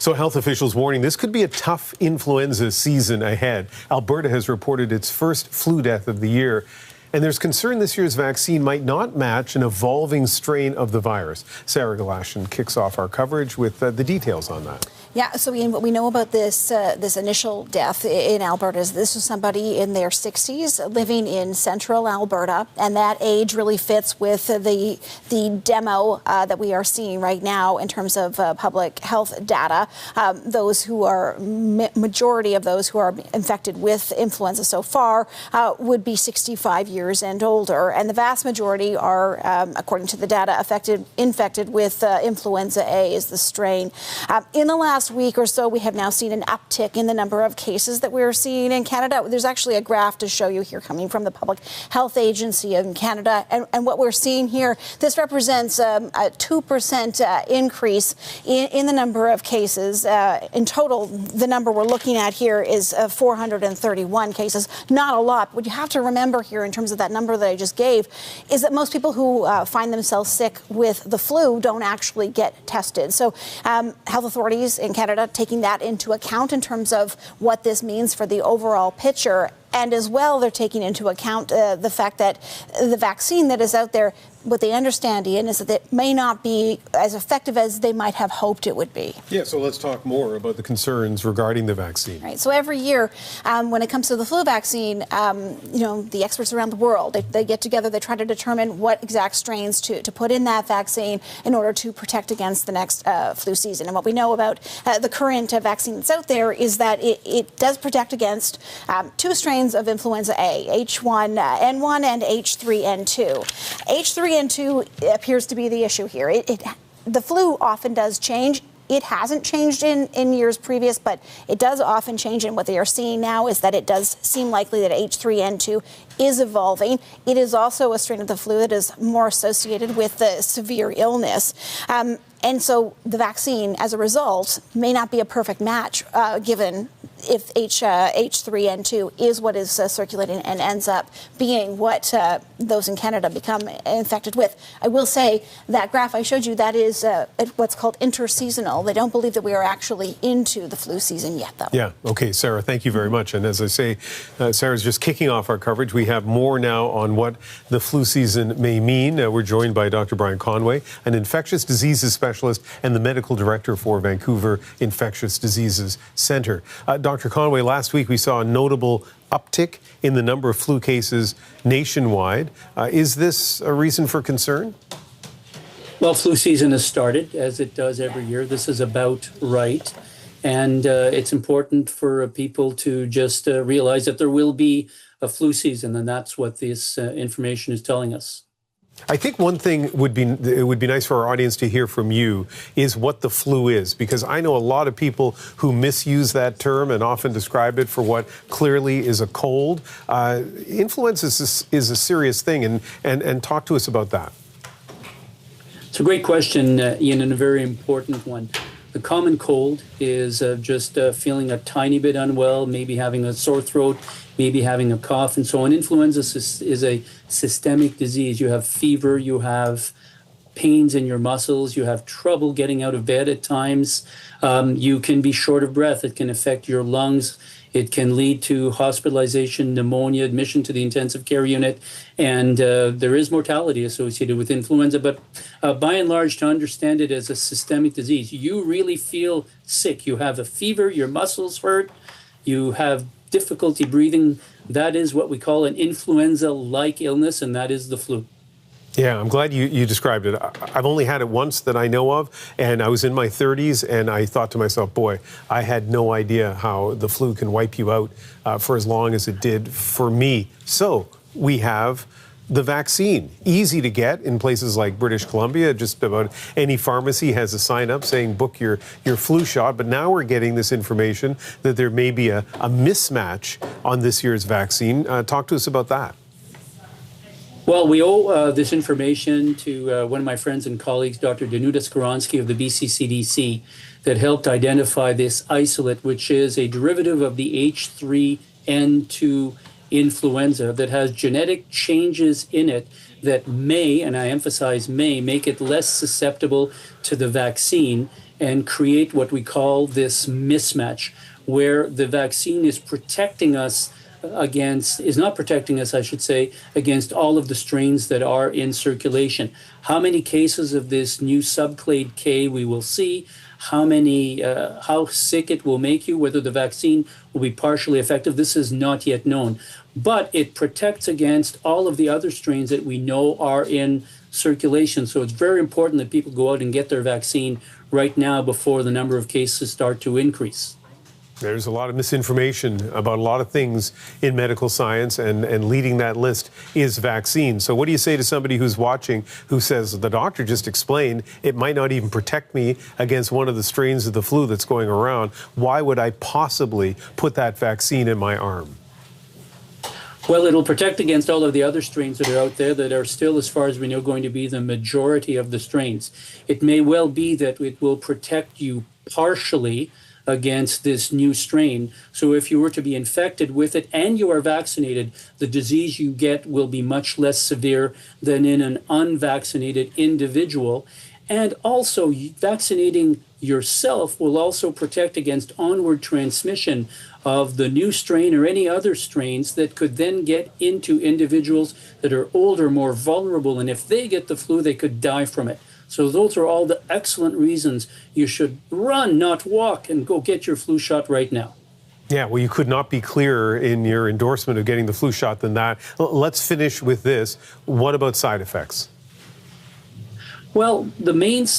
So health officials warning this could be a tough influenza season ahead. Alberta has reported its first flu death of the year. And there's concern this year's vaccine might not match an evolving strain of the virus. Sarah Galashan kicks off our coverage with the details on that. Yeah, so Ian, what we know about this initial death in Alberta is this was somebody in their 60s living in central Alberta, and that age really fits with the demo that we are seeing right now in terms of public health data. Majority of those who are infected with influenza so far would be 65 years and older, and the vast majority are, according to the data, infected with influenza A is the strain. In the last week or so, we have now seen an uptick in the number of cases that we're seeing in Canada. There's actually a graph to show you here coming from the Public Health Agency in Canada. And what we're seeing here, this represents a 2% increase in the number of cases. In total, the number we're looking at here is 431 cases. Not a lot. What you have to remember here in terms of that number that I just gave is that most people who find themselves sick with the flu don't actually get tested. So health authorities in Canada taking that into account in terms of what this means for the overall picture. And as well, they're taking into account the fact that the vaccine that is out there, what they understand, Ian, is that it may not be as effective as they might have hoped it would be. Yeah, so let's talk more about the concerns regarding the vaccine. Right. So every year, when it comes to the flu vaccine, the experts around the world, they get together, they try to determine what exact strains to put in that vaccine in order to protect against the next flu season. And what we know about the current vaccine that's out there is that it does protect against two strains of influenza A, H1N1 and H3N2. H3N2 appears to be the issue here. The flu often does change. It hasn't changed in years previous, but it does often change. And what they are seeing now is that it does seem likely that H3N2 is evolving. It is also a strain of the flu that is more associated with the severe illness. And so the vaccine, as a result, may not be a perfect match given if H3N2 is what is circulating and ends up being what those in Canada become infected with. I will say that graph I showed you, that is what's called interseasonal. They don't believe that we are actually into the flu season yet, though. Yeah. Okay, Sarah, thank you very much. And as I say, Sarah's just kicking off our coverage. We have more now on what the flu season may mean. We're joined by Dr. Brian Conway, an infectious diseases specialist and the medical director for Vancouver Infectious Diseases Centre. Dr. Conway, last week we saw a notable uptick in the number of flu cases nationwide. Is this a reason for concern? Well, flu season has started, as it does every year. This is about right. And it's important for people to just realize that there will be a flu season, and that's what this information is telling us. I think one thing it would be nice for our audience to hear from you is what the flu is, because I know a lot of people who misuse that term and often describe it for what clearly is a cold. Influenza is a serious thing, and talk to us about that. It's a great question, Ian, and a very important one. The common cold is just feeling a tiny bit unwell, maybe having a sore throat, maybe having a cough, and so on. Influenza is a systemic disease. You have fever, you have pains in your muscles, you have trouble getting out of bed at times. You can be short of breath. It can affect your lungs. It can lead to hospitalization, pneumonia, admission to the intensive care unit, and there is mortality associated with influenza. But by and large, to understand it as a systemic disease, you really feel sick. You have a fever, your muscles hurt, you have difficulty breathing. That is what we call an influenza-like illness, and that is the flu. Yeah, I'm glad you described it. I've only had it once that I know of, and I was in my 30s, and I thought to myself, boy, I had no idea how the flu can wipe you out for as long as it did for me. So we have the vaccine, easy to get in places like British Columbia. Just about any pharmacy has a sign up saying book your flu shot. But now we're getting this information that there may be a mismatch on this year's vaccine. Talk to us about that. Well, we owe this information to one of my friends and colleagues, Dr. Danuta Skaronski of the BC CDC, that helped identify this isolate, which is a derivative of the H3N2 influenza that has genetic changes in it that may, and I emphasize may, make it less susceptible to the vaccine and create what we call this mismatch, where the vaccine is protecting us against, is not protecting us, I should say, against all of the strains that are in circulation. How many cases of this new subclade K we will see, how sick it will make you, whether the vaccine will be partially effective, this is not yet known. But it protects against all of the other strains that we know are in circulation. So it's very important that people go out and get their vaccine right now before the number of cases start to increase. There's a lot of misinformation about a lot of things in medical science, and leading that list is vaccines. So what do you say to somebody who's watching who says, the doctor just explained it might not even protect me against one of the strains of the flu that's going around? Why would I possibly put that vaccine in my arm? Well, it'll protect against all of the other strains that are out there that are still, as far as we know, going to be the majority of the strains. It may well be that it will protect you partially against this new strain. So if you were to be infected with it and you are vaccinated, the disease you get will be much less severe than in an unvaccinated individual. And also, vaccinating yourself will also protect against onward transmission of the new strain or any other strains that could then get into individuals that are older, more vulnerable. And if they get the flu, they could die from it. So those are all the excellent reasons you should run, not walk, and go get your flu shot right now. Yeah, well, you could not be clearer in your endorsement of getting the flu shot than that. Let's finish with this. What about side effects? Well, the main